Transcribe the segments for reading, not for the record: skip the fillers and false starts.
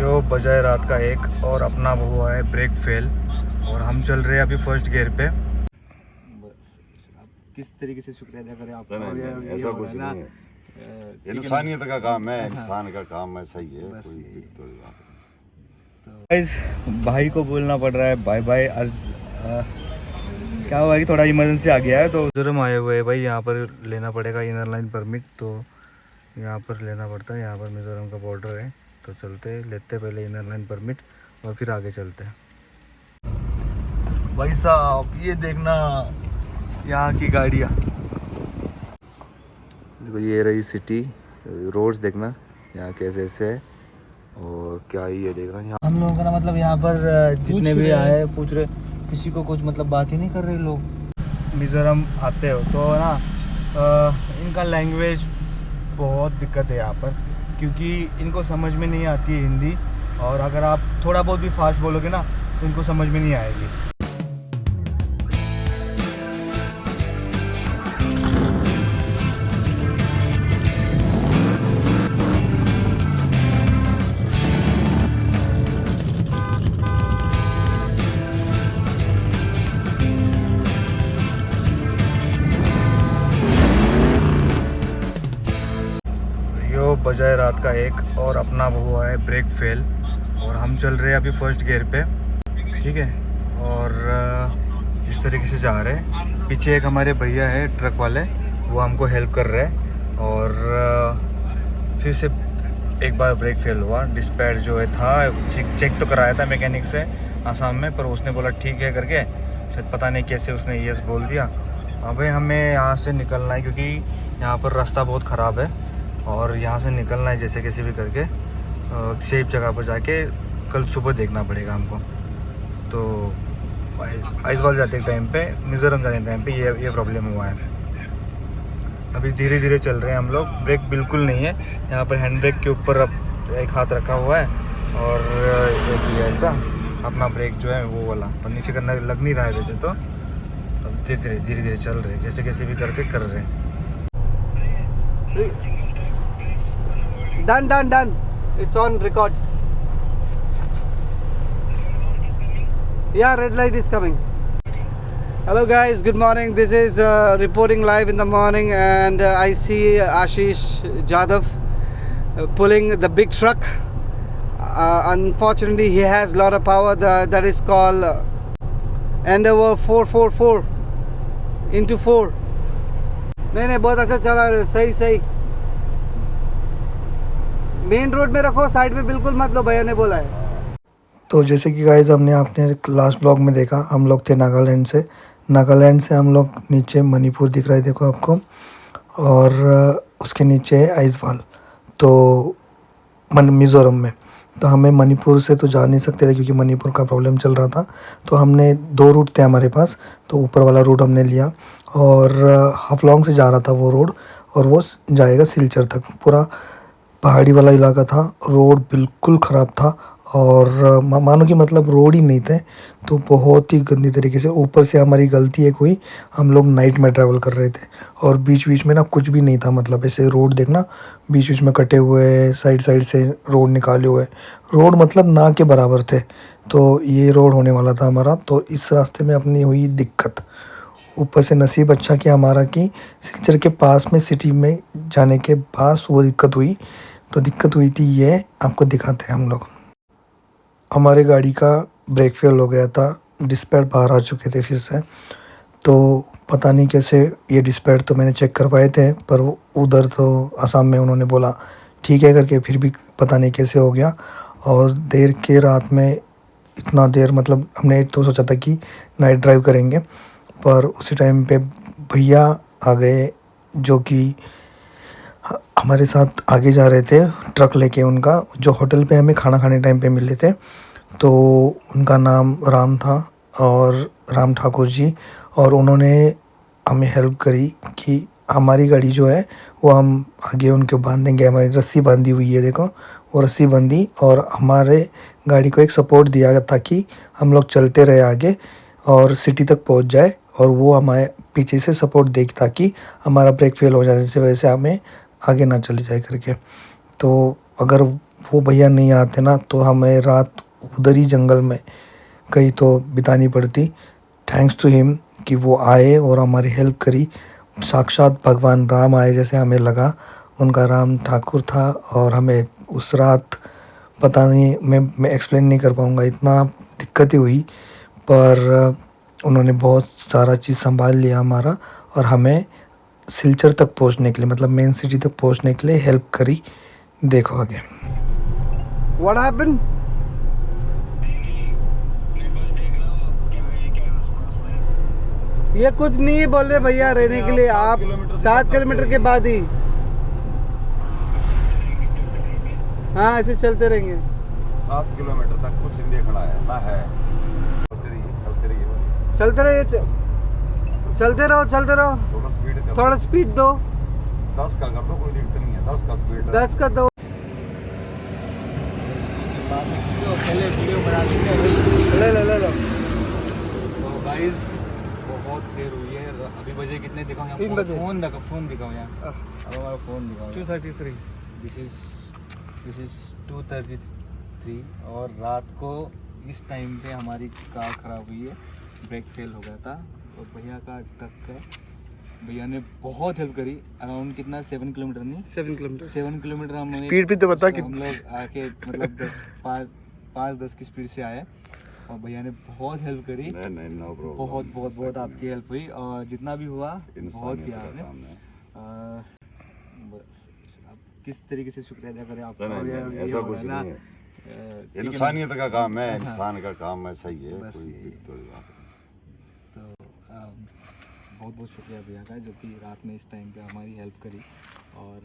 यो बजाए रात का 1 और अपना वो हुआ है ब्रेक फेल और हम चल रहे हैं अभी फर्स्ट गियर पे। बस आप किस तरीके से शुक्रिया अदा करें आपका? ऐसा कुछ नहीं है, इंसानियत का काम है, इंसान का काम ऐसा ही है, कोई दिक्कत वाली बात नहीं। गाइस भाई को बोलना पड़ रहा है बाय बाय। क्या हुआ कि थोड़ा इमरजेंसी आ गया है तो मिजोरम आए हुए हैं भाई। यहाँ पर लेना पड़ेगा इनर लाइन परमिट, तो यहाँ पर लेना पड़ता है। यहाँ पर मिजोरम का बॉर्डर है तो चलते लेते पहले इनर लाइन परमिट और फिर आगे चलते हैं। भाई साहब ये देखना यहाँ की गाड़ियाँ, देखो ये रही सिटी, रोड्स देखना यहाँ कैसे ऐसे है और क्या ही है देखना। यहाँ हम लोगों का ना मतलब यहाँ पर जितने भी आए पूछ रहे, किसी को कुछ मतलब बात ही नहीं कर रहे लोग। मिज़ोरम आते हो तो ना इनका लैंग्वेज बहुत दिक्कत है यहाँ पर, क्योंकि इनको समझ में नहीं आती है हिंदी, और अगर आप थोड़ा बहुत भी फास्ट बोलोगे ना तो इनको समझ में नहीं आएगी। बजाए रात का 1 और अपना वो हुआ है ब्रेक फेल और हम चल रहे हैं अभी फर्स्ट गियर पे, ठीक है। और इस तरीके से जा रहे हैं। पीछे एक हमारे भैया है ट्रक वाले, वो हमको हेल्प कर रहे हैं। और फिर से एक बार ब्रेक फेल हुआ। डिस्पैच जो है था चेक तो कराया था मैकेनिक से आसाम में, पर उसने बोला ठीक है करके, शायद पता नहीं कैसे उसने यस बोल दिया। अभी हमें यहाँ से निकलना है क्योंकि यहाँ पर रास्ता बहुत ख़राब है और यहाँ से निकलना है जैसे कैसे भी करके सेफ जगह पर जाके कल सुबह देखना पड़ेगा हमको। तो आइजवाल जाते टाइम पे, मिज़ोरम जाने टाइम पे ये प्रॉब्लम हुआ है। अभी धीरे धीरे चल रहे हैं हम लोग, ब्रेक बिल्कुल नहीं है यहाँ पर। हैंड ब्रेक के ऊपर अब एक हाथ रखा हुआ है और एक ऐसा अपना ब्रेक जो है वो वाला, पर नीचे करना लग नहीं रहा है वैसे तो। अब धीरे धीरे चल रहे हैं, जैसे कैसे भी करके कर रहे हैं। Done. It's on record. Yeah, red light is coming. Hello guys, good morning. This is reporting live in the morning, and I see Ashish Jadhav pulling the big truck. Unfortunately, he has a lot of power. That is called Endeavour 444 into 4. नहीं बहुत अच्छा चला रहे हो, सही main road में रखो, side में बिल्कुल मत लो, भैया ने बोला है। तो जैसे कि गाइस हमने आपने लास्ट ब्लॉग में देखा, हम लोग थे नागालैंड से हम लोग नीचे मणिपुर दिख रहा है देखो आपको, और उसके नीचे है आइजवाल, तो मिज़ोरम में। तो हमें मणिपुर से तो जा नहीं सकते थे क्योंकि मणिपुर का प्रॉब्लम चल रहा था, तो हमने 2 रूट थे हमारे पास, तो ऊपर वाला रूट हमने लिया और हाफलॉन्ग से जा रहा था वो रोड, और वो जाएगा सिलचर तक। पूरा पहाड़ी वाला इलाका था, रोड बिल्कुल ख़राब था और मानो कि मतलब रोड ही नहीं थे, तो बहुत ही गंदी तरीके से। ऊपर से हमारी गलती है कोई, हम लोग नाइट में ट्रैवल कर रहे थे और बीच में ना कुछ भी नहीं था, मतलब ऐसे रोड देखना बीच में कटे हुए, साइड से रोड निकाले हुए, रोड मतलब ना के बराबर थे। तो ये रोड होने वाला था हमारा, तो इस रास्ते में अपनी हुई दिक्कत। ऊपर से नसीब अच्छा कि हमारा कि सिलचर के पास में सिटी में जाने के पास वो दिक्कत हुई। तो दिक्कत हुई थी, ये आपको दिखाते हैं हम लोग। हमारे गाड़ी का ब्रेक फेल हो गया था, डिस्पैच बाहर आ चुके थे फिर से, तो पता नहीं कैसे ये डिस्पैच तो मैंने चेक करवाए थे, पर उधर तो असम में उन्होंने बोला ठीक है करके, फिर भी पता नहीं कैसे हो गया। और देर के रात में इतना देर, मतलब हमने तो सोचा था कि नाइट ड्राइव करेंगे, पर उसी टाइम पे भैया आ गए जो कि हमारे साथ आगे जा रहे थे ट्रक लेके। उनका जो होटल पे हमें खाना खाने टाइम पे मिले थे, तो उनका नाम राम था और राम ठाकुर जी, और उन्होंने हमें हेल्प करी कि हमारी गाड़ी जो है वो हम आगे उनके बांध देंगे। हमारी रस्सी बांधी हुई है देखो, वो रस्सी बंधी और हमारे गाड़ी को एक सपोर्ट दिया ताकि हम लोग चलते रहे आगे और सिटी तक पहुंच जाए, और वो हमारे पीछे से सपोर्ट दे ताकि हमारा ब्रेक फेल हो जाने से वजह से हमें आगे ना चले जाए करके। तो अगर वो भैया नहीं आते ना तो हमें रात उधर ही जंगल में कहीं तो बितानी पड़ती। थैंक्स टू हिम कि वो आए और हमारी हेल्प करी। साक्षात भगवान राम आए जैसे हमें लगा। उनका राम ठाकुर था और हमें उस रात पता नहीं, मैं एक्सप्लेन नहीं कर पाऊँगा, इतना दिक्कत ही हुई। पर उन्होंने बहुत सारा चीज़ संभाल लिया हमारा और हमें सिलचर तक पहुंचने के लिए, मतलब मेन सिटी तक पहुंचने के लिए हेल्प करी। देखो आगे। What happened? ये कुछ नहीं बोल रहे भैया रहने के लिए। आप 7 किलोमीटर के बाद ही, हाँ ऐसे चलते रहेंगे। 7 किलोमीटर तक कुछ नहीं देखना है ना है। चलते रहिए चलते रहिए, चलते रहो चलते रहो। थोड़ा स्पीड कर, थोड़ा स्पीड दो। 10 का कर दो, कोई दिक्कत नहीं है। 10 का स्पीड 10 का दो। ले लो ले लो। तो गाइस बहुत देर हुई है, अभी बजे कितने दिखाऊं यहाँ? 3 बजे। फोन दिखाऊं यहाँ, अब हमारा फोन दिखाऊं। 2:33। दिस इज 2:33 और रात को इस टाइम पे हमारी कार ख़राब हुई है, ब्रेक फेल हो गया था और भैया का ट्रक का, भैया ने बहुत हेल्प करी। अराउंड कितना 7 किलोमीटर नहीं 7 किलोमीटर। 7 किलोमीटर हम स्पीड भी तो बता हम कितनी। लोग आके मतलब 5-10 की स्पीड से आए और भैया ने बहुत हेल्प करी। नहीं नो प्रॉब्लम। बहुत आपकी हेल्प हुई और जितना भी हुआ बहुत किया आपने। काम है। बस अब किस तरीके से शुक्रिया अदा करें आपका? नहीं, और ये ऐसा हो कुछ रहा है नहीं ना, है। ठीक है ना? इंसानियत का काम है, इंसान का काम है, सही है, बस कोई यही। दिक्कत वाली बात नहीं। तो बहुत बहुत शुक्रिया भैया का, जो कि रात में इस टाइम पे हमारी हेल्प करी और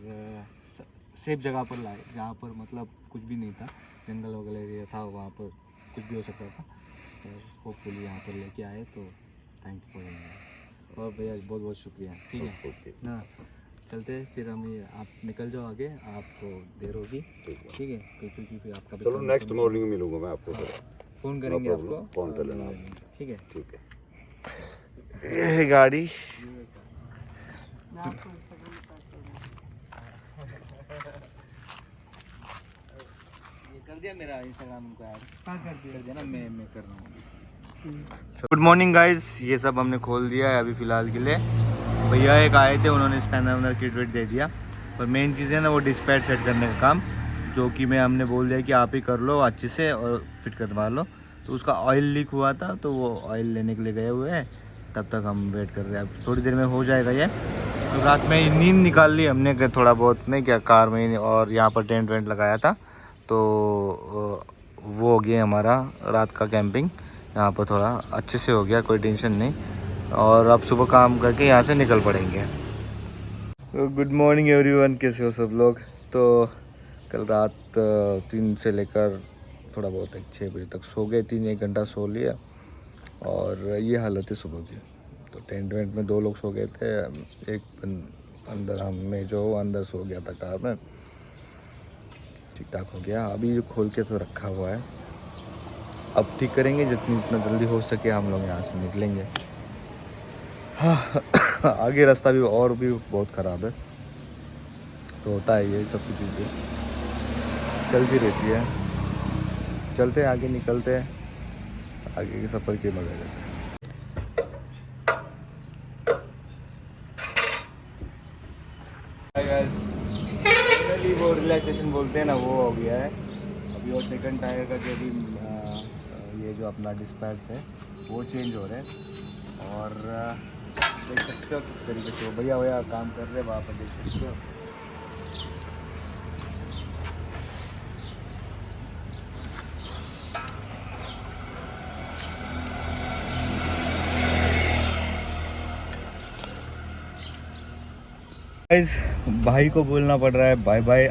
सेफ जगह पर लाए, जहाँ पर मतलब कुछ भी नहीं था, जंगल वगैरह एरिया था, वहाँ पर कुछ भी हो सकता था। और होपफुली यहाँ पर लेके आए, तो थैंक यू फॉर। और भैया बहुत बहुत शुक्रिया। ठीक है ओके। ना, चलते हैं फिर हम। ये आप निकल जाओ आगे, आपको देर होगी। ठीक है क्योंकि फिर आपका भी चलो काम नेक्स्ट खत्म मॉर्निंग में मिलूंगा मैं आपको फिर। फ़ोन करेंगे No problem, आपको। फ़ोन कर लेना और आप। ठीक है। ठीक है। ये गाड़ी कर दिया मेरा इंस्टाग्राम उनको ऐड। हाँ कर दिया ना, मैं कर रहा हूँ। गुड मॉर्निंग गाइस, ये सब हमने खोल दिया है अभी फ़िलहाल के लिए। भैया एक आए थे, उन्होंने स्पैनर वनर किट विट दे दिया। पर मेन चीज़ है ना वो डिस्पैच सेट करने का काम, जो कि हमने बोल दिया कि आप ही कर लो अच्छे से और फिट करवा लो। तो उसका ऑयल लीक हुआ था, तो वो ऑयल लेने के लिए गए हुए हैं। तब तक हम वेट कर रहे हैं, अब थोड़ी देर में हो जाएगा ये। तो रात में नींद निकाल ली हमने कि थोड़ा बहुत, नहीं क्या, कार में, और यहाँ पर टेंट वेंट लगाया था, तो वो हो गया हमारा रात का कैंपिंग। यहाँ पर थोड़ा अच्छे से हो गया, कोई टेंशन नहीं। और अब सुबह काम करके यहाँ से निकल पड़ेंगे। तो गुड मॉर्निंग एवरीवन, कैसे हो सब लोग? तो कल रात 3 से लेकर थोड़ा बहुत 6 बजे तक सो गए, 3-1 घंटा सो लिया और ये हालत है सुबह की। तो टेंट वेंट में 2 लोग सो गए थे, एक अंदर, हम में जो अंदर सो गया था कार में। ठीक ठाक हो गया, अभी खोल के तो रखा हुआ है, अब ठीक करेंगे। जितना जल्दी हो सके हम लोग यहाँ से निकलेंगे। हाँ आगे रास्ता भी और भी बहुत ख़राब है, तो होता है ये सब कुछ चीज़ें चलती रहती है। चलते आगे, निकलते हैं, आगे के सफ़र के मज़े लेते हैं। फाइनली वो रिलैक्सेशन बोलते हैं ना, वो हो गया है अभी। और सेकंड टायर का जो भी ये जो अपना डिस्पैच है वो चेंज हो रहा है। और देख सकते हो किस तरीके से वो भैया काम कर रहे हैं वहाँ पर, देख सकते हो। भाई को बोलना पड़ रहा है बाय बाय।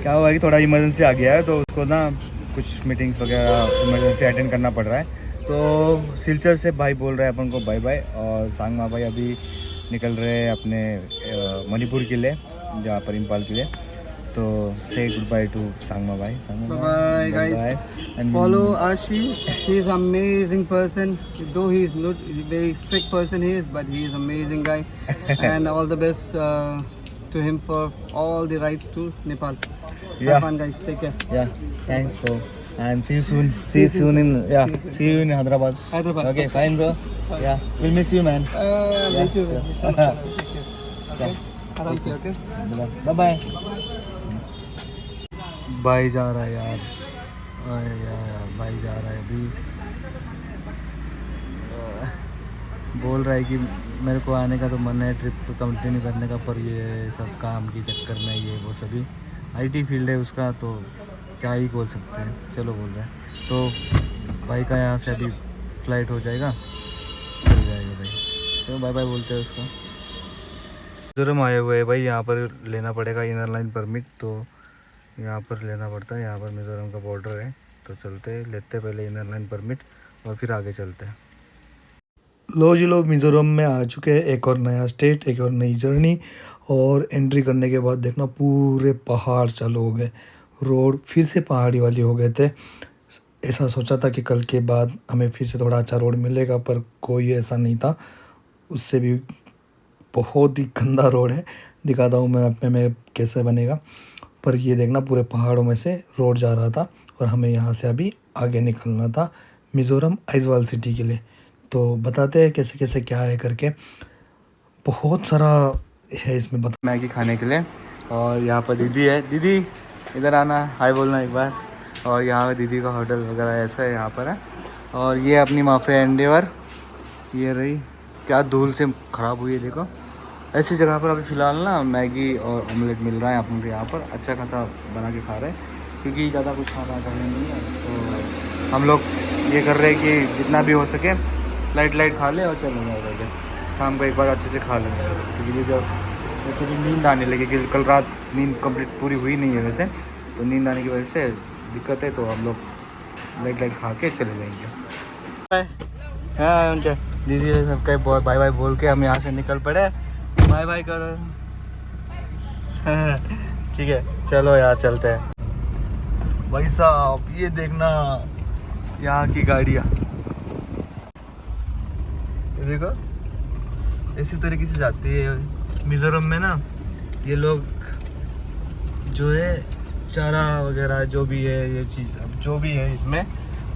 क्या हुआ कि थोड़ा इमरजेंसी आ गया है, तो उसको ना कुछ मीटिंग्स वगैरह इमरजेंसी अटेंड करना पड़ रहा है। तो सिलचर से भाई बोल रहे हैं अपन को बाय बाय। और सांगमा भाई अभी निकल रहे हैं अपने मणिपुर के लिए, जहाँ पर इम्फाल के लिए। तो से गुड बाय टू सांगमा भाई। Bye guys. Follow Ashish. He is amazing person. Though he is not very strict person, he is, but he is amazing guy. And all the best to him for all the rides to Nepal. Yeah. Have fun, guys. Take care. Yeah, thanks bro. And see you soon. See you soon in see you in Hyderabad. Hyderabad. Okay, fine bro. Yeah, we'll miss you man. Me too. Chalo, chalo. Take care. Okay. आराम से. Okay. Bye bye. भाई जा रहा है यार. अरे यार भाई जा रहा है अभी. बोल रहा है कि मेरे को आने का तो मन है ट्रिप तो कंटिन्यू करने का, पर ये सब काम के चक्कर में ये वो सभी आईटी फील्ड है उसका, तो क्या ही बोल सकते हैं. चलो बोल रहे हैं तो भाई का यहाँ से अभी फ्लाइट हो जाएगा, चल जाएगा भाई. तो बाय बाय बोलते हैं उसको. मिज़ोरम आए हुए हैं भाई, यहाँ पर लेना पड़ेगा इनर लाइन परमिट, तो यहाँ पर लेना पड़ता है. यहाँ पर मिज़ोरम का बॉर्डर है, तो चलते लेते पहले इनर लाइन परमिट और फिर आगे चलते हैं. लो जी लोग मिज़ोरम में आ चुके हैं. एक और नया स्टेट, एक और नई जर्नी. और एंट्री करने के बाद देखना पूरे पहाड़ चालू हो गए. रोड फिर से पहाड़ी वाली हो गए थे. ऐसा सोचा था कि कल के बाद हमें फिर से थोड़ा अच्छा रोड मिलेगा, पर कोई ऐसा नहीं था. उससे भी बहुत ही गंदा रोड है. दिखाता हूँ मैं मैप में कैसे बनेगा. पर ये देखना पूरे पहाड़ों में से रोड जा रहा था और हमें यहाँ से अभी आगे निकलना था मिज़ोरम आइजवाल सिटी के लिए. तो बताते हैं कैसे कैसे क्या है करके. बहुत सारा है इसमें बता मैगी खाने के लिए. और यहाँ पर दीदी है. दीदी इधर आना, हाय बोलना एक बार. और यहाँ पर दीदी का होटल वगैरह ऐसा है यहाँ पर है. और ये अपनी माफिया एंडेवर, ये रही. क्या धूल से ख़राब हुई है देखो. ऐसी जगह पर अभी फ़िलहाल ना मैगी और ऑमलेट मिल रहा है अपन को यहाँ पर. अच्छा खासा बना के खा रहे हैं क्योंकि ज़्यादा कुछ खाना नहीं है. तो हम लोग ये कर रहे हैं कि जितना भी हो सके लाइट खा ले और चले जाएगा. शाम को एक बार अच्छे से खा लेंगे क्योंकि जब वैसे भी नींद आने लगी कि कल रात नींद कंप्लीट पूरी हुई नहीं है वैसे, तो नींद आने की वजह से दिक्कत है. तो हम लोग लाइट खा के चले जाएंगे. हाँ उनके दीदी सबका बहुत बाय बाय बोल के हम यहाँ से निकल पड़े. बाय बाय करो. ठीक है चलो यार चलते हैं. भाई साहब ये देखना यहाँ की गाड़ियाँ, ये देखो इसी तरीके से जाती है. मिज़ोरम में ना ये लोग जो है चारा वगैरह जो भी है, ये चीज़ अब जो भी है इसमें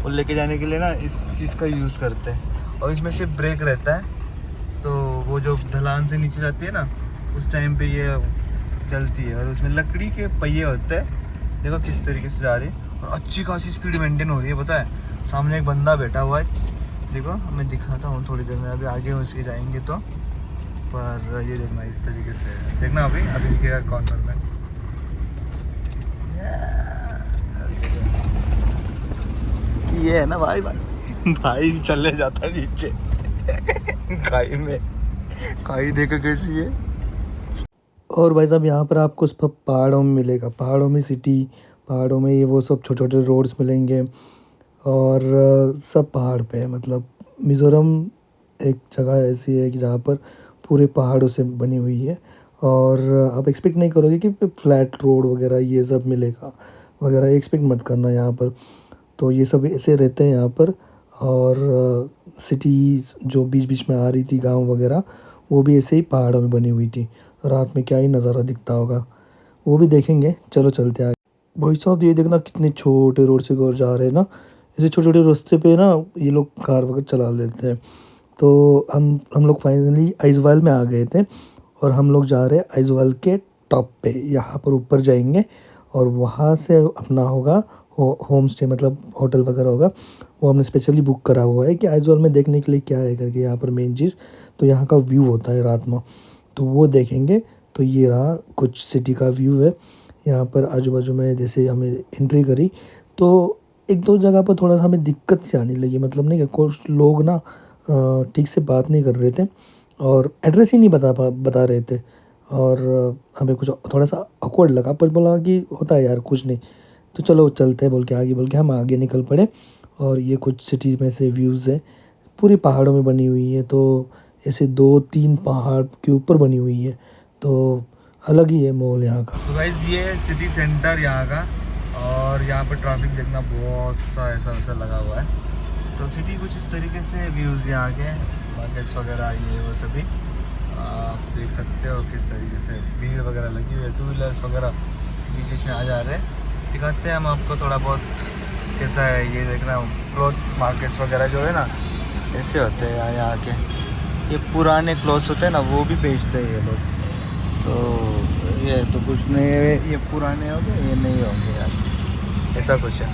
वो लेके जाने के लिए ना इस चीज़ का यूज़ करते हैं. और इसमें सिर्फ ब्रेक रहता है, तो वो जो ढलान से नीचे जाती है ना उस टाइम पे ये चलती है. और उसमें लकड़ी के पहिए होते हैं. देखो किस तरीके से जा रही है और अच्छी खासी स्पीड मेंटेन हो रही है. पता है सामने एक बंदा बैठा हुआ है, देखो मैं दिखाता हूँ थोड़ी देर में. अभी आगे उसके जाएंगे तो, पर ये देखना इस तरीके से देखना. अभी दिखेगा कॉर्नर में. ये है ना भाई चलने जाता है नीचे खाई में. खाई देखो कैसी है. और भाई साहब यहाँ पर आपको सब पहाड़ों में मिलेगा. पहाड़ों में सिटी, पहाड़ों में ये वो सब छोटे छोटे रोड्स मिलेंगे. और सब पहाड़ पे है. मतलब मिज़ोरम एक जगह ऐसी है कि जहाँ पर पूरे पहाड़ों से बनी हुई है. और आप एक्सपेक्ट नहीं करोगे कि फ्लैट रोड वगैरह ये सब मिलेगा वगैरह, एक्सपेक्ट मत करना यहाँ पर. तो ये सब ऐसे रहते हैं यहाँ पर. और सिटीज़ जो बीच बीच में आ रही थी गांव वगैरह, वो भी ऐसे ही पहाड़ों में बनी हुई थी. रात में क्या ही नज़ारा दिखता होगा वो भी देखेंगे. चलो चलते हैं. भाई साहब ये देखना कितने छोटे रोड से जा रहे हैं ना. ऐसे छोटे छोटे रास्ते पे ना ये लोग कार वगैरह चला लेते हैं. तो हम लोग फाइनली आइजवाल में आ गए थे और हम लोग जा रहे हैं आइजवाल के टॉप पे. यहाँ पर ऊपर जाएंगे और वहाँ से अपना होगा होम स्टे, मतलब होटल वगैरह होगा. वो हमने स्पेशली बुक करा हुआ है कि आइजवाल में देखने के लिए क्या है करके. यहाँ पर मेन चीज़ तो यहाँ का व्यू होता है रात में, तो वो देखेंगे. तो ये रहा कुछ सिटी का व्यू है. यहाँ पर आजू बाजू में जैसे हमें एंट्री करी तो एक दो जगह पर थोड़ा सा हमें दिक्कत सी आने लगी. मतलब नहीं कि कुछ लोग ना ठीक से बात नहीं कर रहे थे और एड्रेस ही नहीं बता रहे थे. और हमें कुछ थोड़ा सा ऑकवर्ड लगा, पर बोला कि होता है यार कुछ नहीं, तो चलो चलते हैं बोल के हम आगे निकल पड़े. और ये कुछ सिटीज़ में से व्यूज़ है, पूरी पहाड़ों में बनी हुई है. तो ऐसे 2-3 पहाड़ के ऊपर बनी हुई है, तो अलग ही है माहौल यहाँ का. तो गाइस ये है सिटी सेंटर यहाँ का. और यहाँ पर ट्रैफिक देखना बहुत सा ऐसा लगा हुआ है. तो सिटी कुछ इस तरीके से व्यूज़ यहाँ के, मार्केट्स वगैरह ये वो सभी. आप देख सकते हो किस तरीके से भीड़ वगैरह लगी हुई है, टू व्हीलर्स वगैरह बीच बीच में आ जा रहे हैं। दिखाते हैं हम आपको थोड़ा बहुत कैसा है ये देखना। क्लॉथ मार्केट्स वगैरह जो है ना ऐसे होते हैं यहाँ आके, ये पुराने क्लॉथ्स होते हैं ना वो भी बेचते हैं ये लोग। तो ये तो कुछ नहीं है, ये पुराने होंगे ये नहीं होंगे यार, ऐसा कुछ है,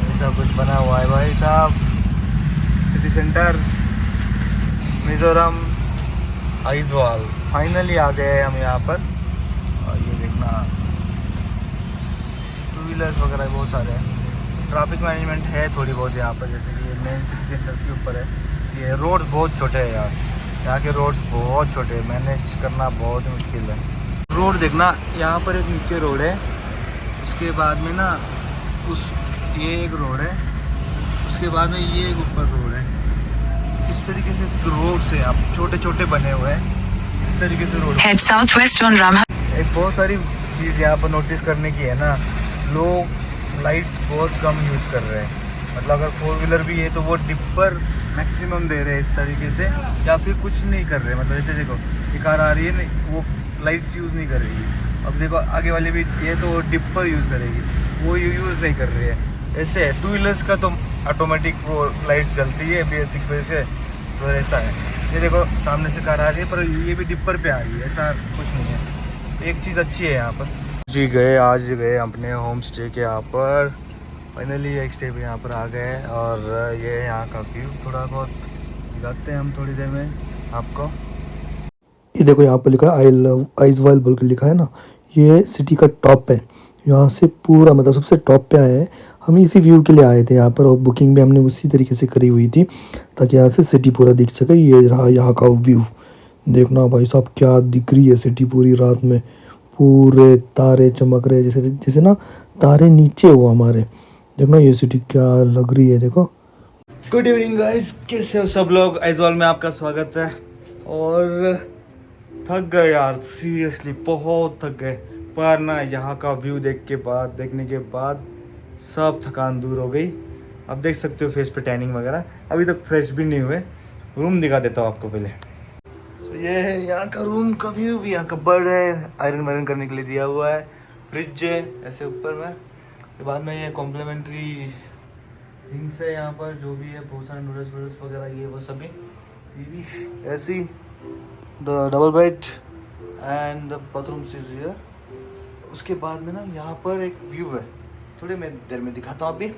ऐसा कुछ बना हुआ है भाई साहब। City centre Mizoram Aizawl finally आ गए हैं हम यहाँ पर। और ये देखना टू व्हीलर्स वगैरह बहुत सारे हैं। ट्रैफिक मैनेजमेंट है थोड़ी बहुत यहाँ पर, जैसे कि ये मेन सिटी सेंटर के ऊपर है। ये रोड बहुत छोटे हैं यार, यहाँ के रोड्स बहुत छोटे हैं, मैनेज करना बहुत ही मुश्किल है। रोड देखना, यहाँ पर एक नीचे रोड है, उसके बाद में ना ये एक रोड है, उसके बाद में ये एक ऊपर रोड है। इस तरीके से रोड से आप छोटे छोटे बने हुए हैं, इस तरीके से road. Head southwest on Ramha. एक बहुत सारी चीज़ यहाँ पर नोटिस करने की है ना, लोग लाइट्स बहुत कम यूज़ कर रहे हैं। मतलब अगर फोर व्हीलर भी है तो वो डिपर मैक्सिमम दे रहे हैं इस तरीके से, या फिर कुछ नहीं कर रहे। मतलब ऐसे देखो ये कार आ रही है नहीं, वो लाइट्स यूज़ नहीं कर रही है। अब देखो आगे वाले भी ये तो डिपर यूज़ करेगी, वो यूज़ नहीं कर रही है। ऐसे है टू व्हीलर्स का तो ऑटोमेटिक वो लाइट जलती है BS6 वजह से, तो ऐसा है। ये देखो सामने से कार आ रही है पर ये भी डिपर पे आ रही है, ऐसा कुछ नहीं है। एक चीज़ अच्छी है यहाँ पर। जी गए आज गए अपने होम स्टे के यहाँ पर, फाइनली एक स्टे पे यहाँ पर आ गए। और ये यहाँ का व्यू थोड़ा बहुत दिखाते हैं हम थोड़ी देर में आपको। ये देखो यहाँ पर लिखा है आई लव आइजवाल बोल के लिखा है ना, ये सिटी का टॉप है। यहाँ से पूरा मतलब सबसे टॉप पे आए हैं हम, इसी व्यू के लिए आए थे यहाँ पर। और बुकिंग भी हमने उसी तरीके से करी हुई थी ताकि यहाँ से सिटी पूरा दिख सके। ये रहा यहाँ का व्यू, देखना भाई साहब क्या दिख रही है सिटी पूरी रात में। पूरे तारे चमक रहे जैसे जैसे ना तारे नीचे हो हमारे। देखना ये सिटी क्या लग रही है, देखो। गुड इवनिंग गाइस, कैसे हो सब लोग। आइजवाल में आपका स्वागत है। और थक गए यार, सीरियसली बहुत थक गए। पर ना यहाँ का व्यू देखने के बाद सब थकान दूर हो गई। अब देख सकते हो फेस पे टैनिंग वगैरह, अभी तक फ्रेश भी नहीं हुए। रूम दिखा देता हूँ आपको पहले। तो ये है यहाँ का रूम का व्यू भी। यहाँ का कबर्ड है, आयरन वायरन करने के लिए दिया हुआ है, फ्रिज है ऐसे ऊपर में। के बाद में ये कॉम्प्लीमेंट्री थिंग्स है यहाँ पर, जो भी है बहुत सारे नूडल्स वगैरह ये वो सभी। TV AC, the double bed and the bathroom सीज। उसके बाद में ना यहाँ पर एक व्यू है, थोड़ी मैं देर में दिखाता हूँ अभी।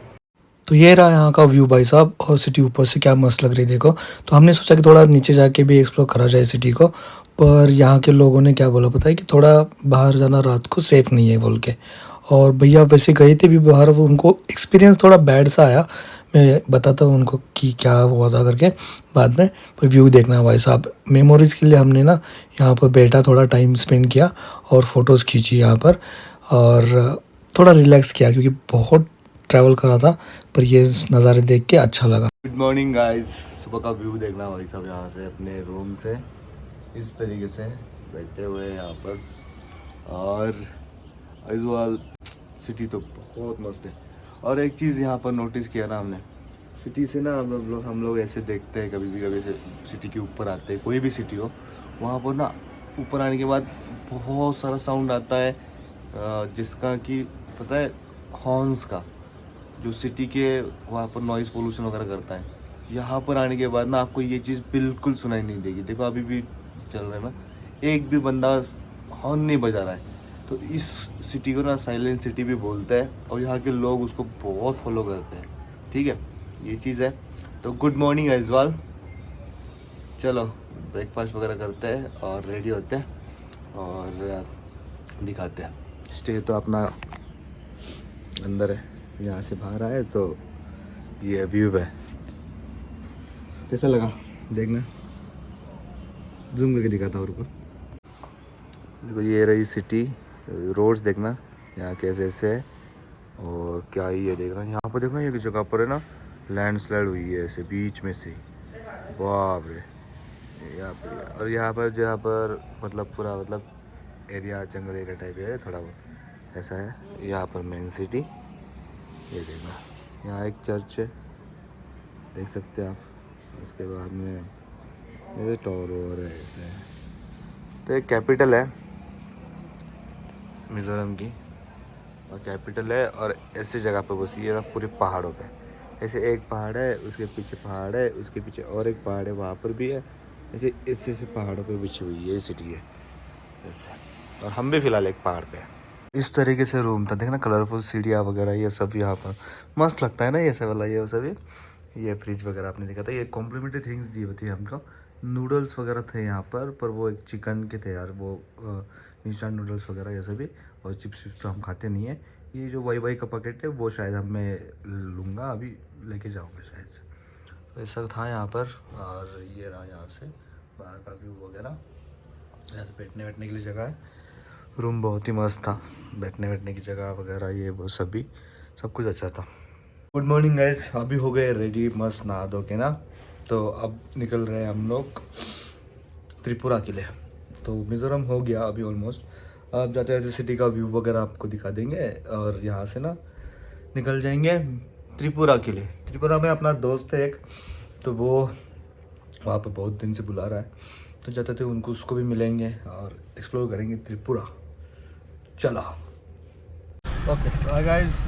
तो ये रहा यहाँ का व्यू भाई साहब, और सिटी ऊपर से क्या मस्त लग रही है देखो। तो हमने सोचा कि थोड़ा नीचे जाके भी एक्सप्लोर करा जाए सिटी को, पर यहाँ के लोगों ने क्या बोला पता है कि थोड़ा बाहर जाना रात को सेफ़ नहीं है बोल के। और भैया वैसे गए थे भी बाहर, उनको एक्सपीरियंस थोड़ा बैड सा आया। मैं बताता हूँ उनको कि क्या हुआ था करके बाद में। पर व्यू देखना भाई साहब, मेमोरीज़ के लिए हमने ना यहाँ पर बैठा, थोड़ा टाइम स्पेंड किया और फ़ोटोज़ खींची यहाँ पर, और थोड़ा रिलैक्स किया क्योंकि बहुत ट्रैवल करा था। पर ये नज़ारे देख के अच्छा लगा। गुड मॉर्निंग गाइस, सुबह का व्यू देखना भाई साहब। यहाँ से अपने रूम से इस तरीके से बैठे हुए हैं यहाँ पर। और आइजवाल सिटी तो बहुत मस्त है। और एक चीज़ यहाँ पर नोटिस किया ना हमने, सिटी से ना हम लोग ऐसे देखते हैं कभी ऐसे सिटी के ऊपर आते हैं, कोई भी सिटी हो, वहाँ पर ना ऊपर आने के बाद बहुत सारा साउंड आता है, जिसका कि पता है हॉर्न्स का, जो सिटी के वहाँ पर नॉइज़ पोल्यूशन वगैरह करता है। यहाँ पर आने के बाद ना आपको ये चीज़ बिल्कुल सुनाई नहीं देगी। देखो अभी भी चल रहा है ना, एक भी बंदा हॉर्न नहीं बजा रहा है। तो इस सिटी को ना साइलेंट सिटी भी बोलते हैं, और यहाँ के लोग उसको बहुत फॉलो करते हैं। ठीक है, ये चीज़ है। तो गुड मॉर्निंग आइजवाल, चलो ब्रेकफास्ट वगैरह करते हैं और रेडी होते हैं और दिखाते हैं। स्टे तो अपना अंदर है, यहाँ से बाहर आए तो ये व्यू है। कैसा लगा देखना, जूम करके दिखाता हूँ रुको। देखो ये रही सिटी, रोड्स देखना यहाँ कैसे ऐसे है, और क्या ही है देखना। यहाँ पर देखना ये किस जगह पर है ना लैंडस्लाइड हुई है ऐसे बीच में से, बाप रे। यहाँ पर और यहाँ पर जहाँ पर मतलब पूरा मतलब एरिया जंगल एरिया टाइप है थोड़ा बहुत ऐसा है। यहाँ पर मेन सिटी ये देखना, यहाँ एक चर्च है देख सकते हैं आप। उसके बाद में ये टॉवर ओवर है ऐसे। तो एक कैपिटल है मिज़ोरम की, और कैपिटल है, और ऐसी जगह पे बसी है ना पूरे पहाड़ों पे। ऐसे एक पहाड़ है, उसके पीछे पहाड़ है, उसके पीछे और एक पहाड़ है, वहाँ पर भी है। ऐसे ऐसे पहाड़ों पे बिछी हुई ये सिटी है ऐसे। और हम भी फ़िलहाल एक पहाड़ पे हैं। इस तरीके से रूम था, देखना कलरफुल सीढ़ियाँ वगैरह ये सब यहाँ पर मस्त लगता है ना, ये सब वाला ये सब। ये फ्रिज वगैरह आपने देखा था, ये कॉम्प्लीमेंट्री थिंग्स दी होती है हमको। नूडल्स वगैरह थे यहाँ पर वो एक चिकन के थे यार, वो इंस्टेंट नूडल्स वगैरह ये सभी। और चिप्स विप्स तो हम खाते नहीं है। ये जो वाई का पैकेट है वो शायद मैं लूँगा, अभी लेके जाऊँगा शायद से। तो ऐसा था यहाँ पर। और ये रहा यहाँ से बाहर का व्यू वगैरह। यहाँ से बैठने बैठने के लिए जगह है। रूम बहुत ही मस्त था, बैठने बैठने की जगह वगैरह ये वो सभी सब कुछ अच्छा था। गुड मॉर्निंग गाइस, अभी हो गए रेडी मस्त नहा धो के ना। तो अब निकल रहे हैं हम लोग त्रिपुरा के लिए। तो मिज़ोरम हो गया अभी ऑलमोस्ट। अब जाते जाते सिटी का व्यू वगैरह आपको दिखा देंगे, और यहाँ से ना निकल जाएंगे त्रिपुरा के लिए। त्रिपुरा में अपना दोस्त है एक, तो वो वहाँ पे बहुत दिन से बुला रहा है, तो जाते थे उसको भी मिलेंगे और एक्सप्लोर करेंगे त्रिपुरा। चलो ओके। तो गाइस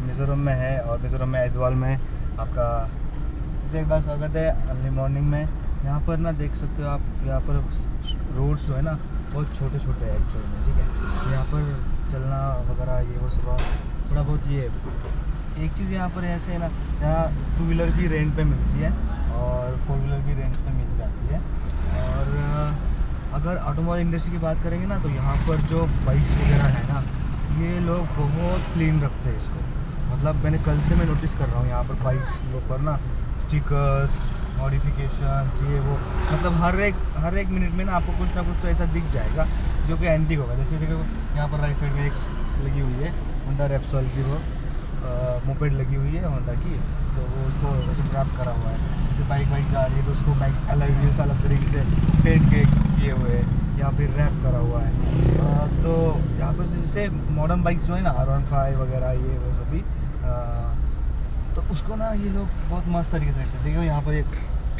मिज़ोरम में है, और मिज़ोरम में आइजवाल में आपका एक बार स्वागत है अर्ली मॉर्निंग में। यहाँ पर ना देख सकते हो आप, यहाँ पर रोड्स जो है ना बहुत छोटे छोटे हैं एक्चुअल में, ठीक है। तो यहाँ पर चलना वगैरह ये वो सुबह थोड़ा बहुत ये एक चीज़ यहाँ पर ऐसे है ना, यहाँ 2 व्हीलर भी रेंट पे मिलती है और 4 व्हीलर भी रेंट पे मिल जाती है। और अगर ऑटोमोबाइल इंडस्ट्री की बात करेंगे ना, तो यहाँ पर जो बाइक्स वगैरह है ना, ये लोग बहुत क्लीन रखते हैं इसको। मतलब मैंने कल से मैं नोटिस कर रहा हूँ यहाँ पर बाइक्स पर ना स्टिकर्स, मॉडिफिकेशंस, ये वो, मतलब हर एक मिनट में ना आपको कुछ ना कुछ तो ऐसा दिख जाएगा जो कि एंटीक होगा। जैसे देखो यहाँ पर राइट साइड में एक लगी हुई है होंडा रेप्सोल की, वो मोपेड लगी हुई है होंडा की, तो वो उसको रैप करा हुआ है। जैसे बाइक जा रही है तो उसको बाइक अलग अलग तरीके से पेंट के किए हुए हैं या फिर रैप करा हुआ है। तो यहाँ पर जैसे मॉडर्न बाइक्स जो है ना R15 वगैरह ये वो सभी, तो उसको ना ये लोग बहुत मस्त तरीके से रखते हैं। देखो यहाँ पर एक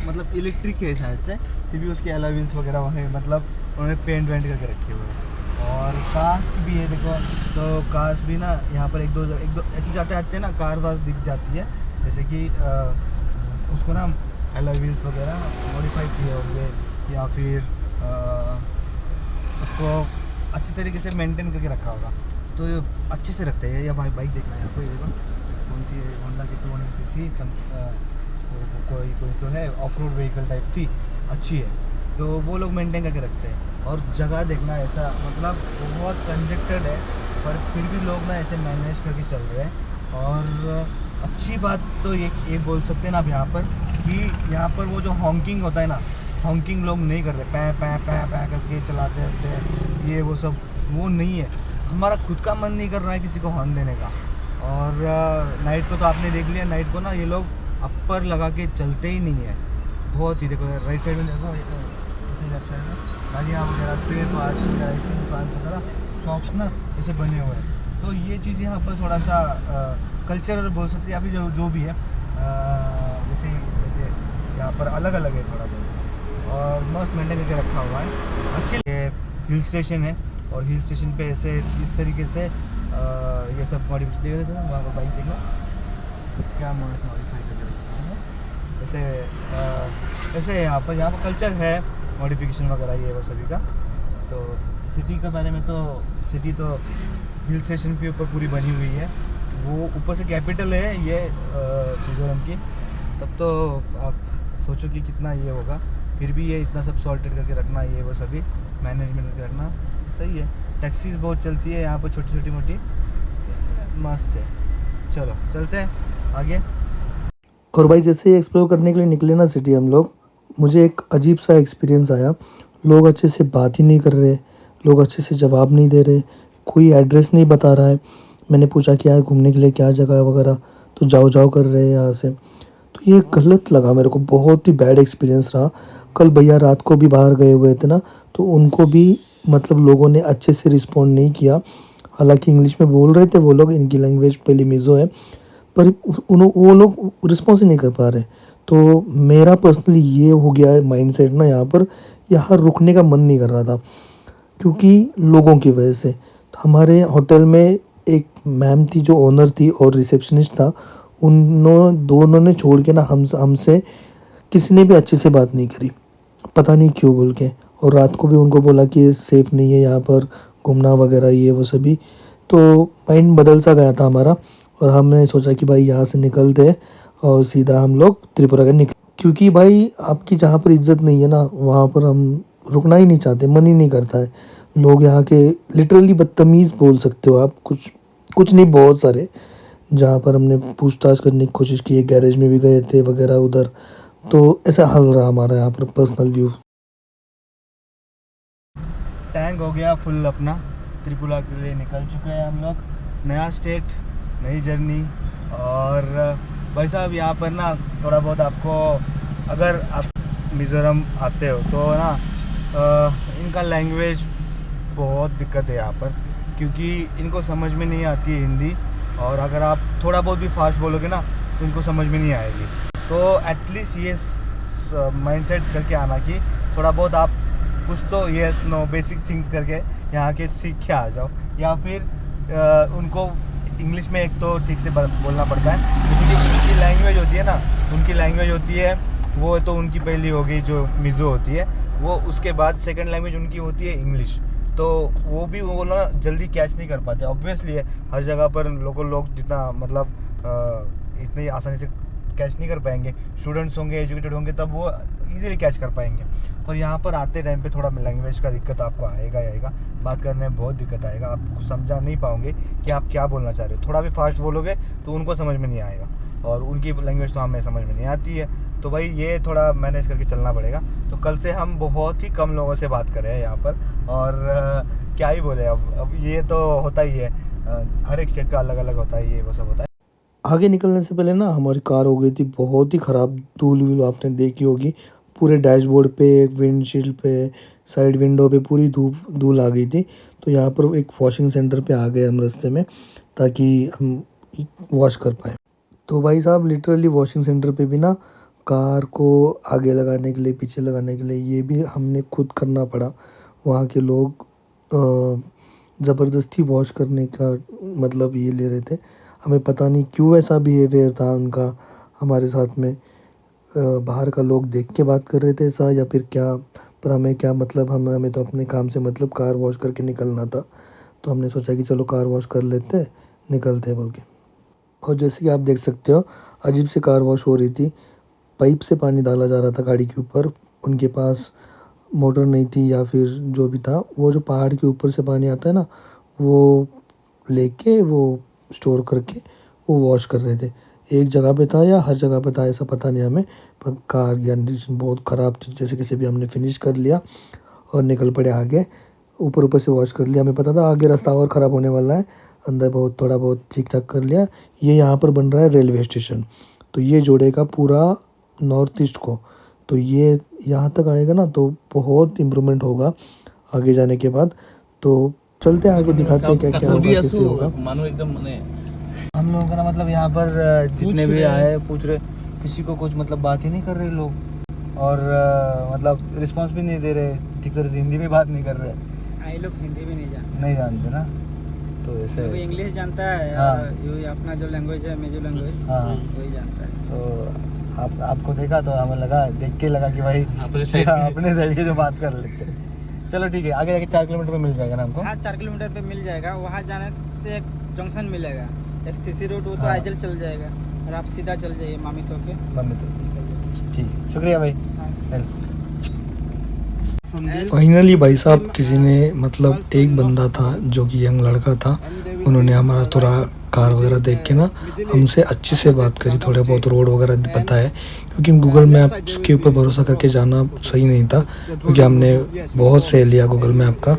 मतलब इलेक्ट्रिक है शायद से, फिर भी उसके अलॉय व्हील्स वगैरह है, मतलब उन्होंने पेंट वेंट करके रखे हुए हैं। और कार्स की भी है देखो, तो कार्स भी ना यहाँ पर एक दो ऐसे जाते आते हैं ना, कार वार्स दिख जाती है, जैसे कि उसको ना अलॉय व्हील्स वगैरह मॉडिफाई किए होंगे, या फिर उसको अच्छी तरीके से मेंटेन करके रखा होगा, तो अच्छे से रखते हैं। या भाई बाइक देखना है आपको, ये देखो कौन सी होंडा की 200cc कोई तो है ऑफ रोड व्हीकल टाइप की, अच्छी है, तो वो लोग मेंटेन करके रखते हैं। और जगह देखना ऐसा, मतलब बहुत कंजेक्टेड है, पर फिर भी लोग ना ऐसे मैनेज करके चल रहे हैं। और अच्छी बात तो ये बोल सकते हैं ना आप यहाँ पर, कि यहाँ पर वो जो हॉन्किंग होता है ना, हॉन्किंग लोग नहीं कर रहे, पै करके चलाते रहते, ये वो सब वो नहीं है। हमारा खुद का मन नहीं कर रहा है किसी को हॉर्न देने का। और नाइट को तो आपने देख लिया, नाइट को ना ये लोग अपर लगा के चलते ही नहीं है। बहुत ही देखो राइट साइड में देखो, ऐसे लेफ्ट साइड में गाड़ियाँ वगैरह, स्पेयर पार्ट्स वगैरह शॉप्स ना ऐसे बने हुए हैं। तो ये चीज़ यहाँ पर थोड़ा सा कल्चर बोल सकते हैं, अभी जो भी है जैसे यहाँ पर अलग अलग है थोड़ा बहुत, और मस्त मेंटेन करके रखा हुआ है। अच्छी हिल स्टेशन है, और हिल स्टेशन पे ऐसे इस तरीके से ये सब मॉडिफिकेशन देखो, वहाँ पर बाइक देखो क्या मस्त मॉडिफाई करके रखा है। ऐसे यहाँ पर कल्चर है मॉडिफिकेशन वगैरह ये वो सभी का। तो सिटी के बारे में, तो सिटी तो हिल स्टेशन के ऊपर पूरी बनी हुई है, वो ऊपर से कैपिटल है ये मिज़ोरम की। तब तो आप सोचो कि कितना ये होगा, फिर भी ये इतना सब सॉल्टेड करके रखना, ये वो सभी मैनेजमेंट करके रखना सही है। टैक्सीज बहुत चलती है यहाँ पर, छोटी छोटी मोटी, मस्त है। चलो चलते हैं आगे। और भाई जैसे ही एक्सप्लोर करने के लिए निकले ना सिटी हम लोग, मुझे एक अजीब सा एक्सपीरियंस आया। लोग अच्छे से बात ही नहीं कर रहे, लोग अच्छे से जवाब नहीं दे रहे, कोई एड्रेस नहीं बता रहा है। मैंने पूछा कि यार घूमने के लिए क्या जगह है वगैरह, तो जाओ कर रहे हैं यहाँ से। तो ये गलत लगा मेरे को, बहुत ही बैड एक्सपीरियंस रहा। कल भैया रात को भी बाहर गए हुए थे ना, तो उनको भी मतलब लोगों ने अच्छे से रिस्पॉन्ड नहीं किया। हालांकि इंग्लिश में बोल रहे थे वो लोग, इनकी लैंग्वेज पहले मिज़ो है, पर वो लोग रिस्पॉन्स ही नहीं कर पा रहे। तो मेरा पर्सनली ये हो गया है माइंड सेट ना, यहाँ रुकने का मन नहीं कर रहा था क्योंकि लोगों की वजह से। हमारे होटल में एक मैम थी जो ओनर थी और रिसेप्शनिस्ट था, दोनों ने छोड़ के ना हमसे किसी ने भी अच्छे से बात नहीं करी, पता नहीं क्यों बोल के। और रात को भी उनको बोला कि सेफ़ नहीं है यहाँ पर घूमना वगैरह ये वो सभी। तो माइंड बदल सा गया था हमारा और हमने सोचा कि भाई यहाँ से निकलते हैं और सीधा हम लोग त्रिपुरा का निकल, क्योंकि भाई आपकी जहाँ पर इज्जत नहीं है ना वहाँ पर हम रुकना ही नहीं चाहते, मन ही नहीं करता है। लोग यहाँ के लिटरली बदतमीज़ बोल सकते हो आप, कुछ नहीं बहुत सारे, जहाँ पर हमने पूछताछ करने की कोशिश की है, गैरेज में भी गए थे वगैरह उधर। तो ऐसा हाल रहा हमारा यहाँ पर पर्सनल व्यू। टैंक हो गया फुल अपना, त्रिपुरा के लिए निकल चुके हैं हम लोग। नया स्टेट, नई जर्नी। और भाई साहब यहाँ पर ना थोड़ा बहुत आपको, अगर आप मिज़ोरम आते हो तो ना इनका लैंग्वेज बहुत दिक्कत है यहाँ पर, क्योंकि इनको समझ में नहीं आती है हिंदी। और अगर आप थोड़ा बहुत भी फास्ट बोलोगे ना तो इनको समझ में नहीं आएगी। तो एटलीस्ट ये माइंडसेट करके आना कि थोड़ा बहुत आप कुछ तो येस नो बेसिक थिंग्स करके यहाँ के सीख के आ जाओ, या फिर उनको इंग्लिश में एक तो ठीक से बोलना पड़ता है, क्योंकि उनकी लैंग्वेज होती है ना, उनकी लैंग्वेज होती है वो तो उनकी पहली होगी जो मिज़ो होती है वो, उसके बाद सेकंड लैंग्वेज उनकी होती है इंग्लिश। तो वो भी वो ना जल्दी कैच नहीं कर पाते। ऑब्वियसली है हर जगह पर लोग जितना मतलब इतनी आसानी से कैच नहीं कर पाएंगे। स्टूडेंट्स होंगे, एजुकेटेड होंगे, तब वो इजीली कैच कर पाएंगे। पर यहाँ पर आते टाइम पे थोड़ा लैंग्वेज का दिक्कत आपको आएगा, बात करने में बहुत दिक्कत आएगा, आप कुछ समझा नहीं पाओगे कि आप क्या बोलना चाह रहे हो। थोड़ा भी फास्ट बोलोगे तो उनको समझ में नहीं आएगा, और उनकी लैंग्वेज तो हमें समझ में नहीं आती है। तो भाई ये थोड़ा मैनेज करके चलना पड़ेगा। तो कल से हम बहुत ही कम लोगों से बात कर रहे हैं यहाँ पर, और क्या ही बोले, अब ये तो होता ही है, हर एक स्टेट का अलग अलग होता है, ये वो सब होता है। आगे निकलने से पहले ना हमारी कार हो गई थी बहुत ही ख़राब, धूल आपने देखी होगी पूरे डैशबोर्ड पे, विंडशील्ड पे, साइड विंडो पे पूरी धूल आ गई थी। तो यहाँ पर एक वॉशिंग सेंटर पे आ गए हम रास्ते में, ताकि हम वॉश कर पाए। तो भाई साहब लिटरली वॉशिंग सेंटर पे भी ना कार को आगे लगाने के लिए, पीछे लगाने के लिए, ये भी हमने खुद करना पड़ा। वहाँ के लोग ज़बरदस्ती वॉश करने का मतलब ये ले रहे थे। हमें पता नहीं क्यों ऐसा बिहेवियर था उनका हमारे साथ में, बाहर का लोग देख के बात कर रहे थे ऐसा या फिर क्या, पर हमें क्या मतलब, हमें तो अपने काम से मतलब कार वॉश करके निकलना था। तो हमने सोचा कि चलो कार वॉश कर लेते, निकलते बोल के। और जैसे कि आप देख सकते हो अजीब से कार वॉश हो रही थी, पाइप से पानी डाला जा रहा था गाड़ी के ऊपर। उनके पास मोटर नहीं थी या फिर जो भी था, वो जो पहाड़ के ऊपर से पानी आता है ना, वो लेके वो स्टोर करके वो वॉश कर रहे थे। एक जगह पे था या हर जगह पे था ऐसा पता नहीं हमें, पर कार की कंडीशन बहुत ख़राब थी। जैसे किसी भी हमने फिनिश कर लिया और निकल पड़े आगे, ऊपर से वॉश कर लिया। हमें पता था आगे रास्ता और ख़राब होने वाला है, अंदर थोड़ा बहुत ठीक ठाक कर लिया। ये यहाँ पर बन रहा है रेलवे स्टेशन, तो ये जोड़ेगा पूरा नॉर्थ ईस्ट को। तो ये यहाँ तक आएगा ना तो बहुत इम्प्रूवमेंट होगा आगे जाने के बाद। तो चलते हैं आगे, दिखाते हैं क्या क्या होगा, कैसे होगा। हम लोगों का ना मतलब यहाँ पर जितने भी आए पूछ रहे, किसी को कुछ मतलब बात ही नहीं कर रहे लोग, और मतलब रिस्पांस भी नहीं दे रहे, ठीक तरह से हिंदी में बात नहीं कर रहे। ये लोग हिंदी भी नहीं जानते ना, तो ऐसे इंग्लिश जानता है। हाँ। ये अपना जो लैंग्वेज है, मेजो लैंग्वेज, हाँ वही जानता है। तो आपको देखा तो हमें लगा, देख के लगा कि भाई अपने साइड के जो बात कर लेते हैं। चलो ठीक है, आगे जाके 4 किलोमीटर पे मिल जाएगा ना हमको। हाँ 4 किलोमीटर पे मिल जाएगा। वहाँ जाने से एक जंक्शन मिलेगा, एक सीसी रोड, वो तो हाँ। आइजल चल जाएगा और आप सीधा चल जाइए मामितो के। ठीक है, शुक्रिया भाई। फाइनली भाई साहब किसी ने मतलब एक बंदा था जो कि यंग लड़का था, उन्होंने हमारा थोड़ा कार वगैरह देख के ना हमसे अच्छे से बात करी, थोड़े बहुत रोड वगैरह बताए, क्योंकि गूगल मैप के ऊपर भरोसा करके जाना सही नहीं था, क्योंकि हमने बहुत सह लिया गूगल मैप का।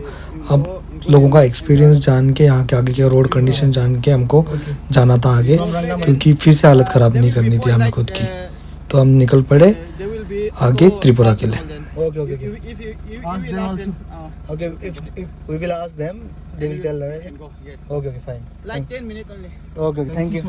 अब लोगों का एक्सपीरियंस जान के, यहाँ के आगे के रोड कंडीशन जान के हमको जाना था आगे, क्योंकि फिर से हालत ख़राब नहीं करनी थी हमें खुद की। तो हम निकल पड़े आगे त्रिपुरा के लिए। Okay. Ask them also. Okay, if we will ask them, they will tell us. Okay, fine. Like 10 minutes only. Okay, thank you.